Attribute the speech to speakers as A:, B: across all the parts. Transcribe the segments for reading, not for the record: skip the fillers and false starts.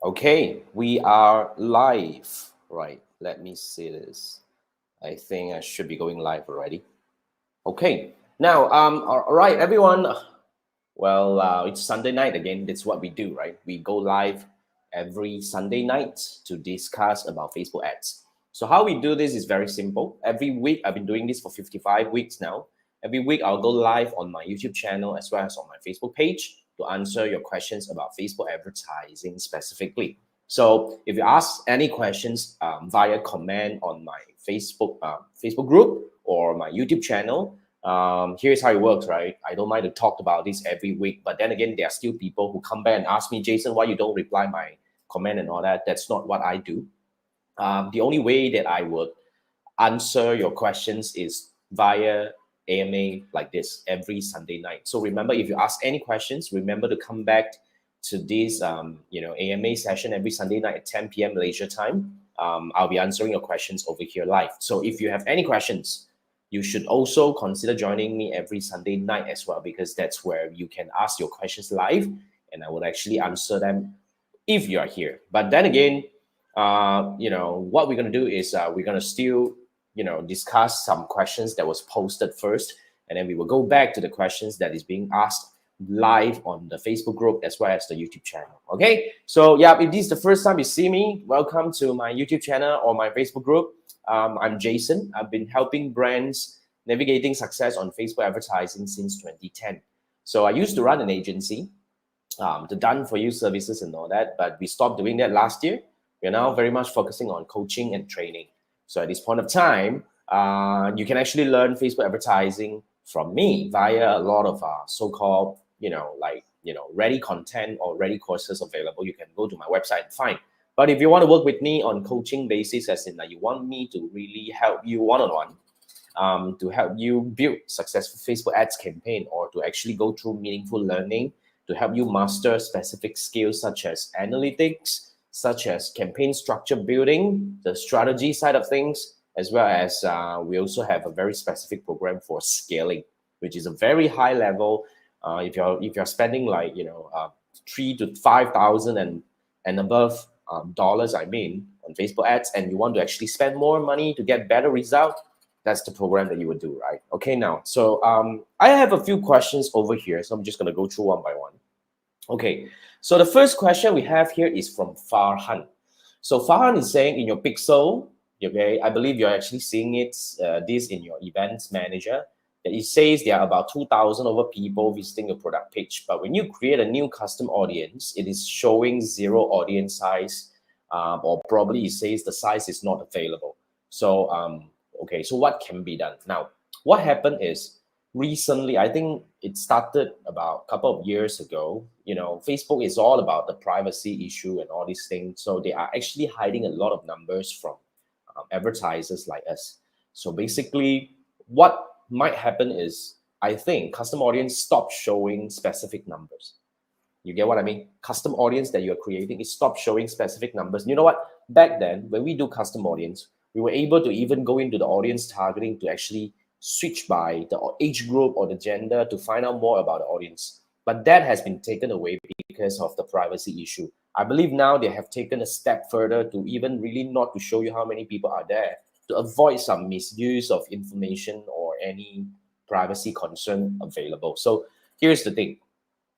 A: Okay, we are live. Right, let me see this. I think I should be going live already. Okay, now, all right, everyone. Well, it's Sunday night again. That's what we do, right? We go live every Sunday night to discuss about Facebook ads. So how we do this is very simple. Every week, I've been doing this for 55 weeks now. Every week, I'll go live on my YouTube channel as well as on my Facebook page to answer your questions about Facebook advertising specifically. So if you ask any questions via comment on my Facebook group or my YouTube channel, here's how it works, right? I don't mind to talk about this every week, but then again, there are still people who come back and ask me, Jason, why you don't reply my comment and all that? That's not what I do. The only way that I would answer your questions is via AMA like this every Sunday night. So remember, if you ask any questions, remember to come back to this AMA session every Sunday night at 10 p.m. Malaysia time. I'll be answering your questions over here live. So if you have any questions, you should also consider joining me every Sunday night as well, because that's where you can ask your questions live and I will actually answer them if you are here. But then again, what we're going to do is we're going to still, discuss some questions that was posted first, and then we will go back to the questions that is being asked live on the Facebook group as well as the YouTube channel. Okay, so yeah, if this is the first time you see me, welcome to my YouTube channel or my Facebook group. I'm Jason. I've been helping brands navigating success on Facebook advertising since 2010. So I used to run an agency, the done for you services and all that, but we stopped doing that last year. We're now very much focusing on coaching and training. So at this point of time, you can actually learn Facebook advertising from me via a lot of so-called, ready content or ready courses available. You can go to my website and find. But if you want to work with me on coaching basis, as in that you want me to really help you one-on-one, to help you build successful Facebook ads campaign, or to actually go through meaningful learning to help you master specific skills such as analytics, such as campaign structure building, the strategy side of things, as well as we also have a very specific program for scaling, which is a very high level. If you're spending like 3 to 5 thousand and above dollars, I mean, on Facebook ads, and you want to actually spend more money to get better result, that's the program that you would do, right? Okay, now, so I have a few questions over here, so I'm just going to go through one by one. Okay, so the first question we have here is from Farhan. So Farhan is saying, in your pixel, okay, I believe you're actually seeing it, this in your events manager, that it says there are about 2,000 over people visiting your product page. But when you create a new custom audience, it is showing 0 audience size, or probably it says the size is not available. So, okay, so what can be done? Now, what happened is, recently, I think it started about a couple of years ago, Facebook is all about the privacy issue and all these things. So they are actually hiding a lot of numbers from advertisers like us. So basically, what might happen is, I think custom audience stop showing specific numbers. You get what I mean? Custom audience that you're creating, it stopped showing specific numbers. You know what? Back then, when we do custom audience, we were able to even go into the audience targeting to actually switch by the age group or the gender to find out more about the audience. But that has been taken away because of the privacy issue. I believe now they have taken a step further to even really not to show you how many people are there, to avoid some misuse of information or any privacy concern available. So here's the thing.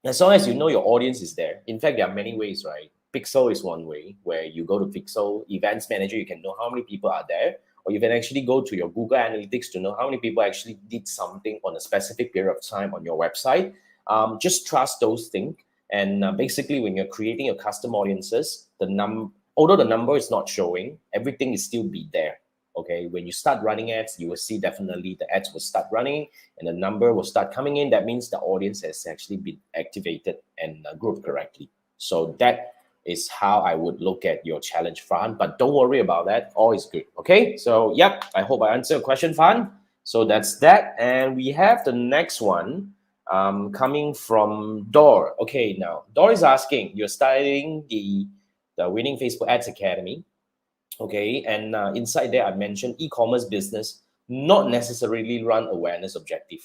A: As long as you know your audience is there, in fact, there are many ways, right? Pixel is one way where you go to Pixel Events Manager, you can know how many people are there, or you can actually go to your Google Analytics to know how many people actually did something on a specific period of time on your website. Just trust those things. And basically, when you're creating your custom audiences, although the number is not showing, everything is still be there. Okay, when you start running ads, you will see definitely the ads will start running and the number will start coming in. That means the audience has actually been activated and grouped correctly. So that is how I would look at your challenge, Farhan. But don't worry about that. All is good. Okay, so yep, I hope I answered your question, Farhan. So that's that. And we have the next one coming from Dor. Okay, now Dor is asking, you're studying the Winning Facebook Ads Academy. Okay, and inside there I mentioned e-commerce business not necessarily run awareness objective.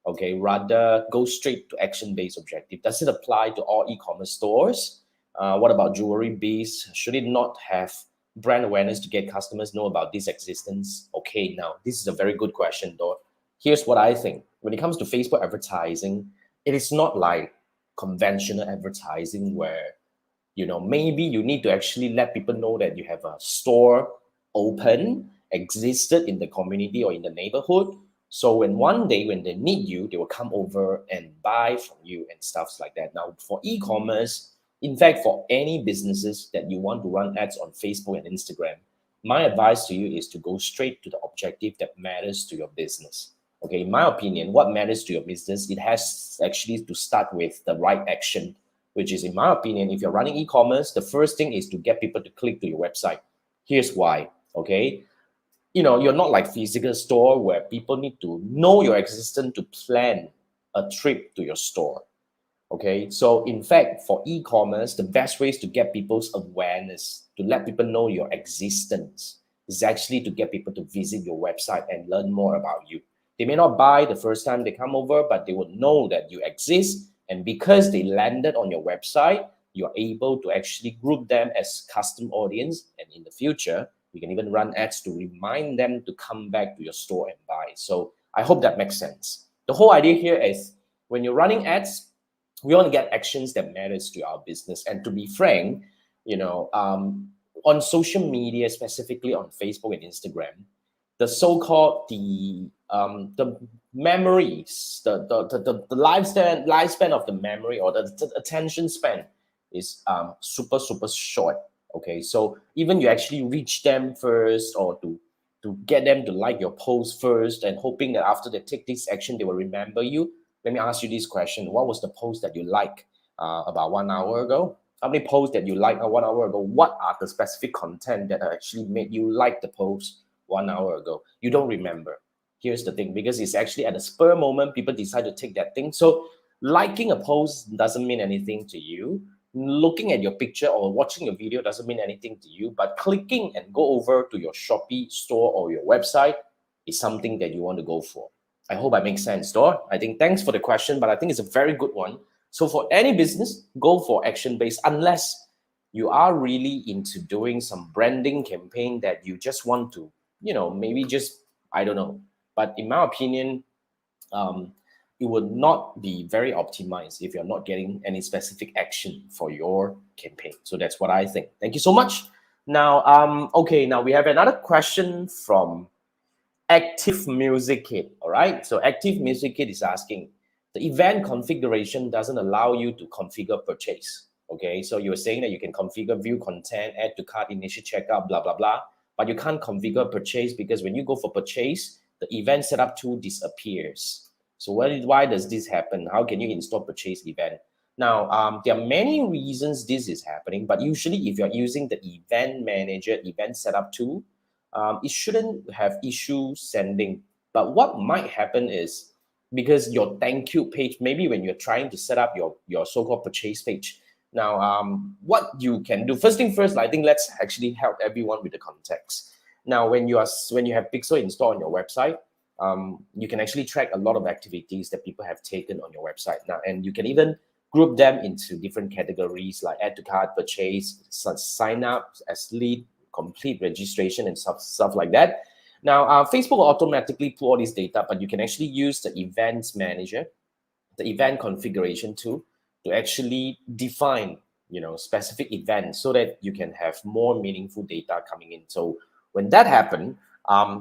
A: Okay, rather go straight to action-based objective. Does it apply to all e-commerce stores? What about jewelry biz? Should it not have brand awareness to get customers know about this existence? Okay, now this is a very good question, though. Here's what I think. When it comes to Facebook advertising, it is not like conventional advertising where maybe you need to actually let people know that you have a store open, existed in the community or in the neighborhood. So when one day when they need you, they will come over and buy from you and stuff like that. Now for e-commerce, in fact, for any businesses that you want to run ads on Facebook and Instagram, my advice to you is to go straight to the objective that matters to your business. Okay, in my opinion, what matters to your business, it has actually to start with the right action, which is, in my opinion, if you're running e-commerce, the first thing is to get people to click to your website. Here's why, okay? You're not like physical store where people need to know your existence to plan a trip to your store. Okay, so in fact, for e-commerce, the best way is to get people's awareness, to let people know your existence, is actually to get people to visit your website and learn more about you. They may not buy the first time they come over, but they will know that you exist. And because they landed on your website, you're able to actually group them as custom audience. And in the future, you can even run ads to remind them to come back to your store and buy. So I hope that makes sense. The whole idea here is when you're running ads, we want to get actions that matters to our business. And to be frank, on social media, specifically on Facebook and Instagram, the so-called the memories, the lifespan of the memory, or the attention span is super short. Okay, so even you actually reach them first, or to get them to like your post first, and hoping that after they take this action, they will remember you. Let me ask you this question. What was the post that you liked about 1 hour ago? How many posts that you liked 1 hour ago? What are the specific content that actually made you like the post 1 hour ago? You don't remember. Here's the thing, because it's actually at a spur moment, people decide to take that thing. So liking a post doesn't mean anything to you. Looking at your picture or watching a video doesn't mean anything to you, but clicking and go over to your Shopee store or your website is something that you want to go for. I hope I make sense, Dor. I think thanks for the question, but I think it's a very good one. So for any business, go for action-based, unless you are really into doing some branding campaign that you just want to, maybe just, I don't know. But in my opinion, it would not be very optimized if you're not getting any specific action for your campaign. So that's what I think. Thank you so much. Now, okay, now we have another question from Active Music Kit. All right, so Active Music Kit is asking, the event configuration doesn't allow you to configure purchase. Okay, so you're saying that you can configure view content, add to cart, initial checkout, blah blah blah, but you can't configure purchase because when you go for purchase, the event setup tool disappears. So why does this happen? How can you install purchase event? Now, there are many reasons this is happening, but usually if you're using the event manager, event setup tool, it shouldn't have issue sending. But what might happen is, because your thank you page, maybe when you're trying to set up your so-called purchase page. Now, what you can do, first thing first, I think let's actually help everyone with the context. Now, when you have Pixel installed on your website, you can actually track a lot of activities that people have taken on your website now, and you can even group them into different categories like add to cart, purchase, sign up as lead, complete registration, and stuff like that. Now, Facebook will automatically pull all this data, but you can actually use the events manager, the event configuration tool, to actually define, specific events so that you can have more meaningful data coming in. So when that happens,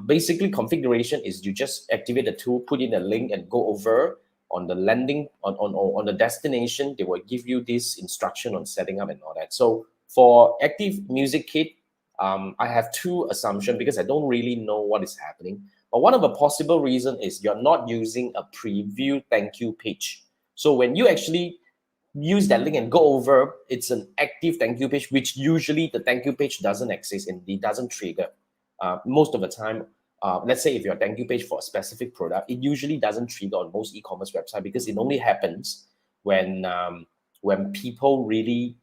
A: basically configuration is you just activate the tool, put in a link, and go over on the landing on the destination. They will give you this instruction on setting up and all that. So for Active Music Kit, I have two assumptions because I don't really know what is happening. But one of the possible reasons is you're not using a preview thank you page. So when you actually use that link and go over, it's an active thank you page, which usually the thank you page doesn't exist and it doesn't trigger. Most of the time, let's say if your thank you page for a specific product, it usually doesn't trigger on most e-commerce websites because it only happens when people really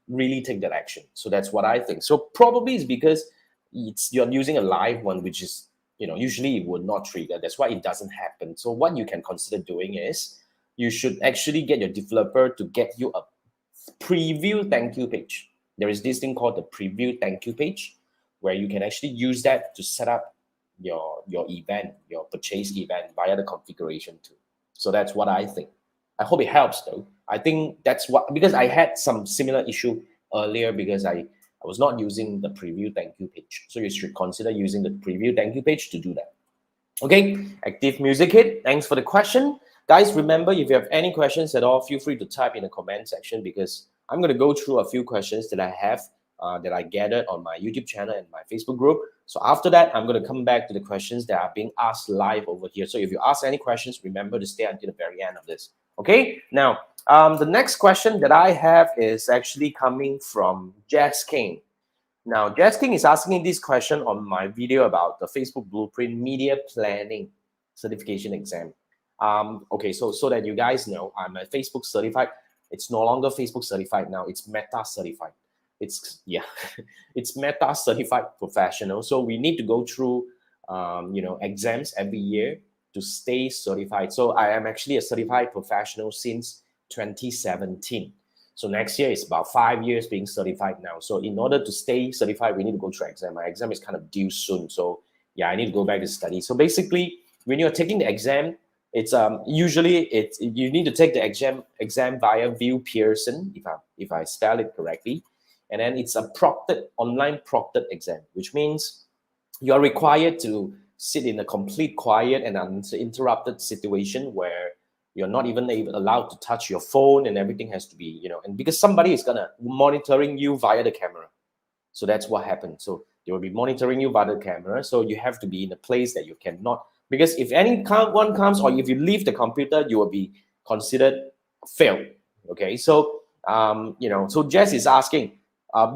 A: take that action. So that's what I think. So probably it's because you're using a live one, which is, usually it would not trigger. That's why it doesn't happen. So what you can consider doing is you should actually get your developer to get you a preview thank you page. there is this thing called the preview thank you page, where you can actually use that to set up your event, your purchase event via the configuration too. So that's what I think. I hope it helps though. I think that's what, because I had some similar issue earlier because I was not using the preview thank you page. So you should consider using the preview thank you page to do that. Okay, Active Music Hit, thanks for the question. Guys, remember, if you have any questions at all, feel free to type in the comment section, because I'm going to go through a few questions that I have that I gathered on my YouTube channel and my Facebook group. So after that, I'm going to come back to the questions that are being asked live over here. So if you ask any questions, remember to stay until the very end of this. Okay, now the next question that I have is actually coming from Jess King. Now, Jess King is asking this question on my video about the Facebook Blueprint Media Planning Certification Exam. Okay, so that you guys know, I'm a Facebook certified. It's no longer Facebook certified now. It's Meta certified. It's, yeah, it's Meta certified professional. So we need to go through, exams every year to stay certified. So I am actually a certified professional since 2017. So next year is about 5 years being certified now. So in order to stay certified, we need to go through exam. My exam is kind of due soon. So yeah, I need to go back to study. So basically, when you're taking the exam, it's usually you need to take the exam via View Pearson, if I spell it correctly. And then it's a online proctored exam, which means you are required to sit in a complete quiet and uninterrupted situation where you're not even allowed to touch your phone, and everything has to be, and because somebody is gonna monitoring you via the camera. So that's what happened. So they will be monitoring you via the camera. So you have to be in a place that you cannot, because if anyone comes, or if you leave the computer, you will be considered failed. Okay, so so Jess is asking,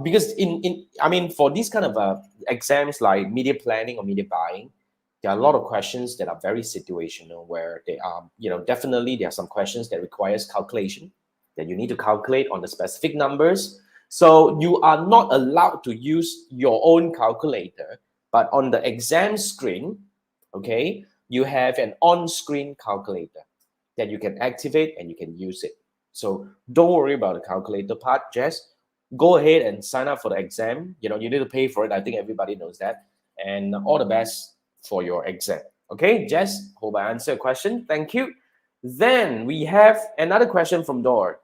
A: because for these kind of exams like media planning or media buying, there are a lot of questions that are very situational, where they are, definitely there are some questions that requires calculation, that you need to calculate on the specific numbers. So you are not allowed to use your own calculator, but on the exam screen, okay, you have an on-screen calculator that you can activate and you can use it. So don't worry about the calculator part, Jess. Go ahead and sign up for the exam. You need to pay for it. I think everybody knows that. And all the best for your exam. Okay, Jess, hope I answered your question. Thank you. Then we have another question from Dor.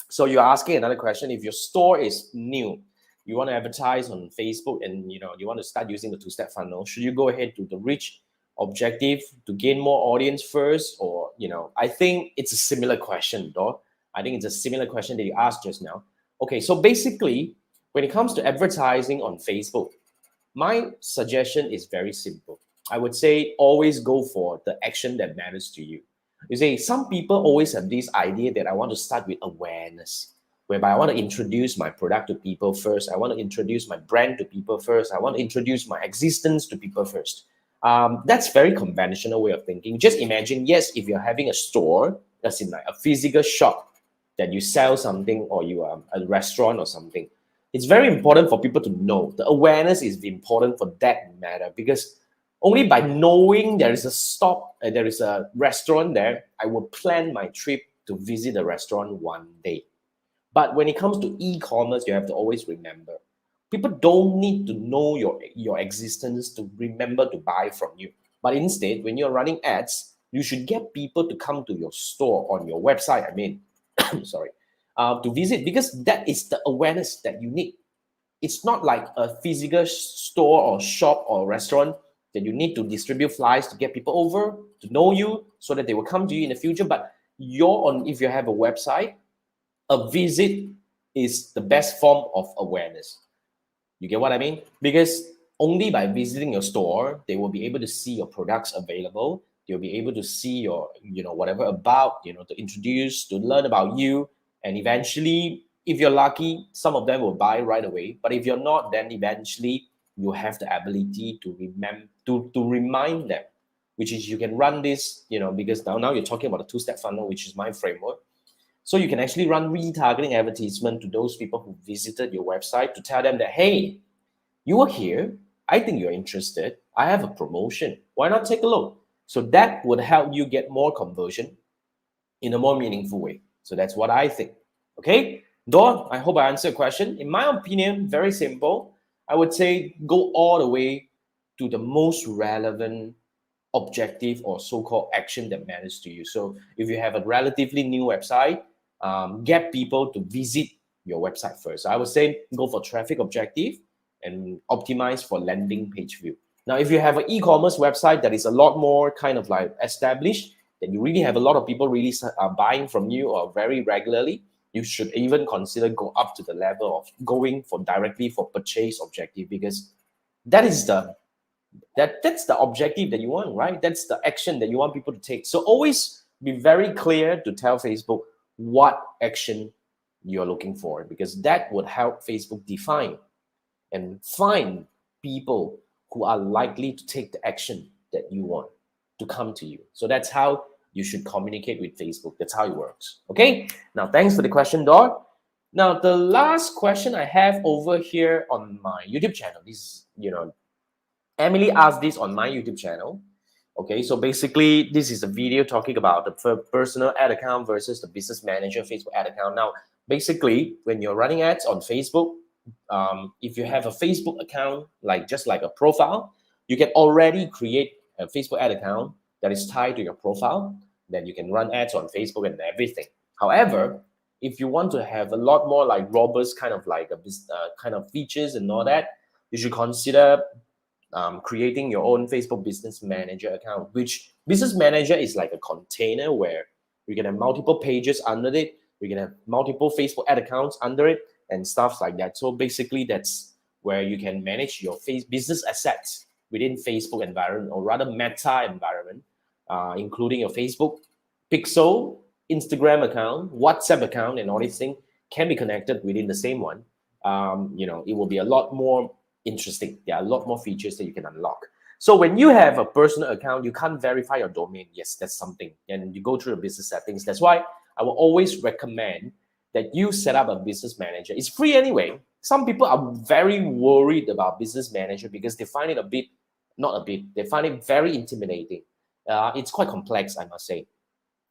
A: So you're asking another question. If your store is new, you want to advertise on Facebook, and you want to start using the two-step funnel, should you go ahead to the reach objective to gain more audience first? Or I think it's a similar question, Dor. I think it's a similar question that you asked just now. Okay, so basically, when it comes to advertising on Facebook, my suggestion is very simple. I would say always go for the action that matters to you. You see, some people always have this idea that I want to start with awareness, whereby I want to introduce my product to people first. I want to introduce my brand to people first. I want to introduce my existence to people first. That's very conventional way of thinking. Just imagine, yes, if you're having a store, that's in like a physical shop that you sell something, or you are a restaurant or something, it's very important for people to know. The awareness is important for that matter, because only by knowing there is a stop, there is a restaurant there, I will plan my trip to visit the restaurant one day. But when it comes to e-commerce, you have to always remember, people don't need to know your existence to remember to buy from you. But instead, when you're running ads, you should get people to come to your store, on your website, sorry, to visit, because that is the awareness that you need. It's not like a physical store or shop or restaurant that you need to distribute flyers to get people over to know you so that they will come to you in the future. But if you have a website, a visit is the best form of awareness. You get what I mean? Because only by visiting your store, they will be able to see your products available. They'll be able to see your, whatever about, to introduce, to learn about you. And eventually, if you're lucky, some of them will buy right away. But if you're not, then eventually you have the ability to remember, to remind them, which is you can run this, because now you're talking about a two-step funnel, which is my framework. So you can actually run retargeting advertisement to those people who visited your website to tell them that, hey, you are here. I think you're interested. I have a promotion. Why not take a look? So that would help you get more conversion in a more meaningful way. So that's what I think. Okay. Dawn, I hope I answered your question. In my opinion, very simple. I would say go all the way to the most relevant objective or so-called action that matters to you. So if you have a relatively new website, get people to visit your website first. I would say go for traffic objective and optimize for landing page view. Now, if you have an e-commerce website that is a lot more kind of like established, that you really have a lot of people really buying from you or very regularly, you should even consider go up to the level of going for directly for purchase objective, because that is that's the objective that you want, right? That's the action that you want people to take. So always be very clear to tell Facebook what action you're looking for, because that would help Facebook define and find people who are likely to take the action that you want to come to you. So that's how you should communicate with Facebook. That's how it works. Okay. Now, thanks for the question, Dor. Now, the last question I have over here on my YouTube channel is, Emily asked this on my YouTube channel. Okay, so basically, this is a video talking about the personal ad account versus the business manager Facebook ad account. Now, basically, when you're running ads on Facebook, if you have a Facebook account, just like a profile, you can already create a Facebook ad account that is tied to your profile. Then you can run ads on Facebook and everything. However, if you want to have a lot more like robust kind of like kind of features and all that, you should consider creating your own Facebook Business Manager account, which Business Manager is like a container where we can have multiple pages under it, we can have multiple Facebook ad accounts under it, and stuff like that. So basically, that's where you can manage your business assets within Facebook environment, or rather Meta environment, including your Facebook Pixel, Instagram account, WhatsApp account, and all these things can be connected within the same one. It will be a lot more interesting. There are a lot more features that you can unlock. So when you have a personal account, you can't verify your domain. Yes, that's something. And you go through the business settings. That's why I will always recommend that you set up a business manager. It's free anyway. Some people are very worried about business manager because they find it they find it very intimidating. It's quite complex, I must say.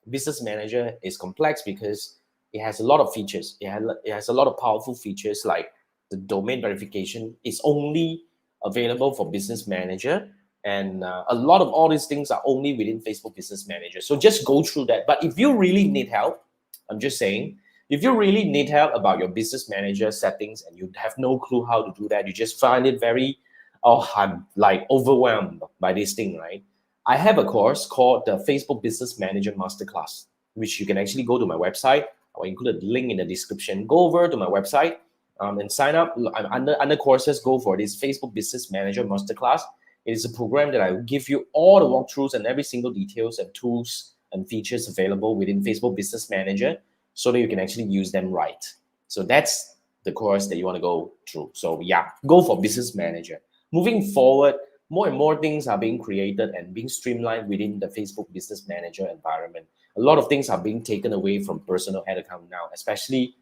A: Business manager is complex because it has a lot of features. It has a lot of powerful features, like the domain verification is only available for business manager. And a lot of all these things are only within Facebook Business Manager. So just go through that. But if you really need help, I'm just saying, if you really need help about your business manager settings and you have no clue how to do that, you just find it very, I'm like overwhelmed by this thing, right? I have a course called the Facebook Business Manager Masterclass, which you can actually go to my website. I'll include a link in the description. Go over to my website and sign up. Under courses, go for this Facebook Business Manager Masterclass. It is a program that I will give you all the walkthroughs and every single details and tools and features available within Facebook Business Manager, so that you can actually use them right. So that's the course that you want to go through. So yeah, go for Business Manager. Moving forward, more and more things are being created and being streamlined within the Facebook Business Manager environment. A lot of things are being taken away from personal ad account now, especially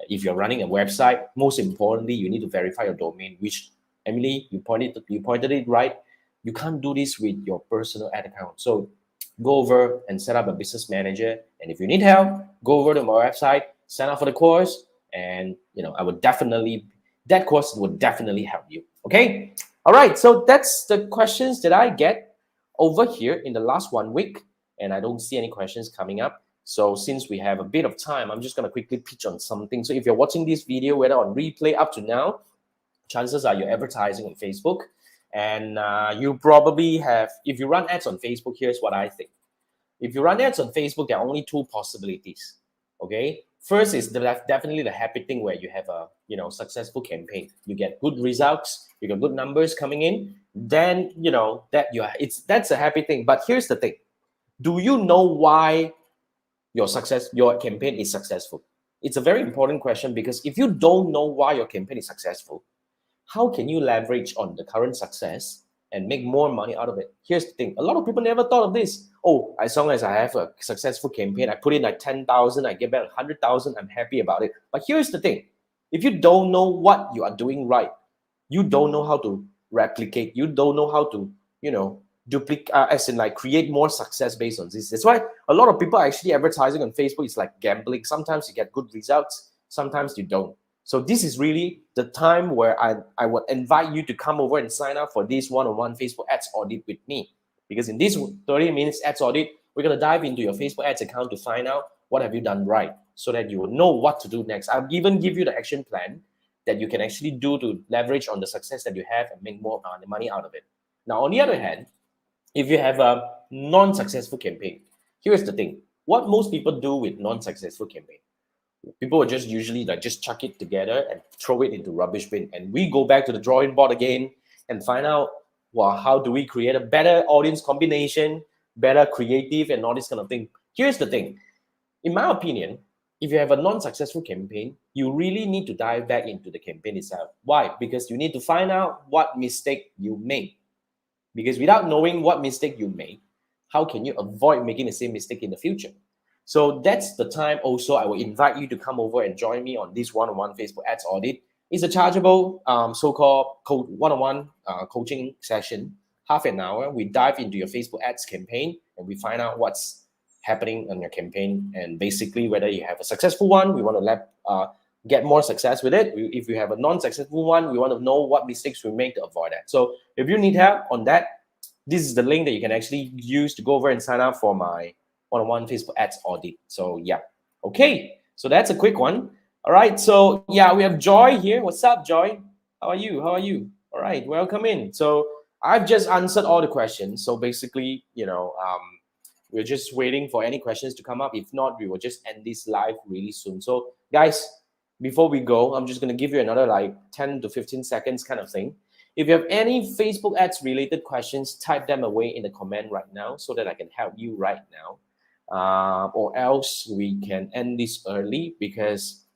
A: if you're running a website. Most importantly, you need to verify your domain, which, Emily, you pointed it right. You can't do this with your personal ad account. So go over and set up a business manager. And if you need help, go over to my website, sign up for the course, and that course would definitely help you. Okay. All right. So that's the questions that I get over here in the last 1 week, and I don't see any questions coming up. So since we have a bit of time, I'm just going to quickly pitch on something. So if you're watching this video, whether on replay up to now, chances are you're advertising on Facebook. And you probably have, if you run ads on Facebook, here's what I think. If you run ads on Facebook, there are only two possibilities. Okay. First is definitely the happy thing where you have a successful campaign. You get good results, you get good numbers coming in. Then that's a happy thing. But here's the thing: do you know why your campaign is successful? It's a very important question, because if you don't know why your campaign is successful, how can you leverage on the current success and make more money out of it? Here's the thing: a lot of people never thought of this. Oh, as long as I have a successful campaign, I put in like 10,000, I get back 100,000, I'm happy about it. But here's the thing: if you don't know what you are doing right, you don't know how to replicate, you don't know how to, duplicate, as in like create more success based on this. That's why a lot of people are actually advertising on Facebook. It's like gambling. Sometimes you get good results, sometimes you don't. So this is really the time where I would invite you to come over and sign up for this one-on-one Facebook ads audit with me. Because in this 30 minutes ads audit, we're going to dive into your Facebook ads account to find out what have you done right, so that you will know what to do next. I'll even give you the action plan that you can actually do to leverage on the success that you have and make more money out of it. Now, on the other hand, if you have a non-successful campaign, here's the thing. What most people do with non-successful campaign, people will just usually just chuck it together and throw it into rubbish bin. And we go back to the drawing board again and find out, well, how do we create a better audience combination, better creative and all this kind of thing. Here's the thing. In my opinion, if you have a non-successful campaign, you really need to dive back into the campaign itself. Why? Because you need to find out what mistake you made. Because without knowing what mistake you made, how can you avoid making the same mistake in the future? So that's the time also I will invite you to come over and join me on this one-on-one Facebook ads audit. It's a chargeable so-called one-on-one coaching session, half an hour. We dive into your Facebook ads campaign and we find out what's happening on your campaign, and basically whether you have a successful one, we want to get more success with it. If you have a non-successful one, we want to know what mistakes we make to avoid that. So if you need help on that, this is the link that you can actually use to go over and sign up for my one-on-one Facebook ads audit. So yeah, okay, so that's a quick one. All right, so yeah, we have Joy here. What's up, Joy? How are you? All right, welcome in. So I've just answered all the questions. So basically, we're just waiting for any questions to come up. If not, we will just end this live really soon. So guys, before we go, I'm just going to give you another 10 to 15 seconds kind of thing. If you have any Facebook ads related questions, type them away in the comment right now so that I can help you right now. Or else we can end this early because,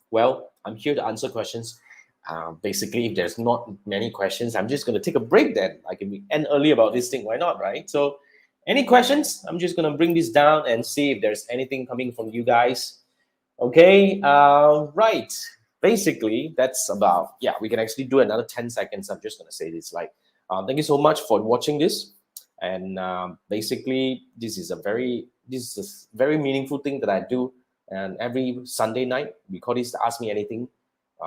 A: well, I'm here to answer questions. Basically, if there's not many questions, I'm just going to take a break then. If we end early about this thing, why not, right? So any questions? I'm just going to bring this down and see if there's anything coming from you guys. Okay, right. Basically, that's about, yeah, we can actually do another 10 seconds. I'm just going to say this thank you so much for watching this. And basically, this is a very meaningful thing that I do. And every Sunday night, we call this Ask Me Anything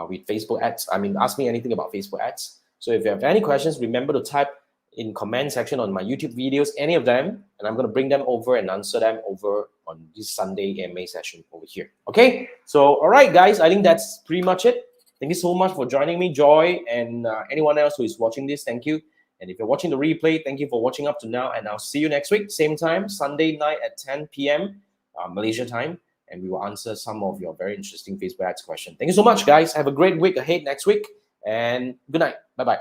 A: with Facebook ads. Ask me anything about Facebook ads. So if you have any questions, remember to type in comment section on my YouTube videos, any of them, and I'm going to bring them over and answer them over on this Sunday AMA session over here. Okay, so all right, guys, I think that's pretty much it. Thank you so much for joining me, Joy, and anyone else who is watching this, thank you. And if you're watching the replay, thank you for watching up to now, and I'll see you next week, same time, Sunday night at 10 p.m. Malaysia time, and we will answer some of your very interesting Facebook ads questions. Thank you so much, guys. Have a great week ahead next week, and good night. Bye-bye.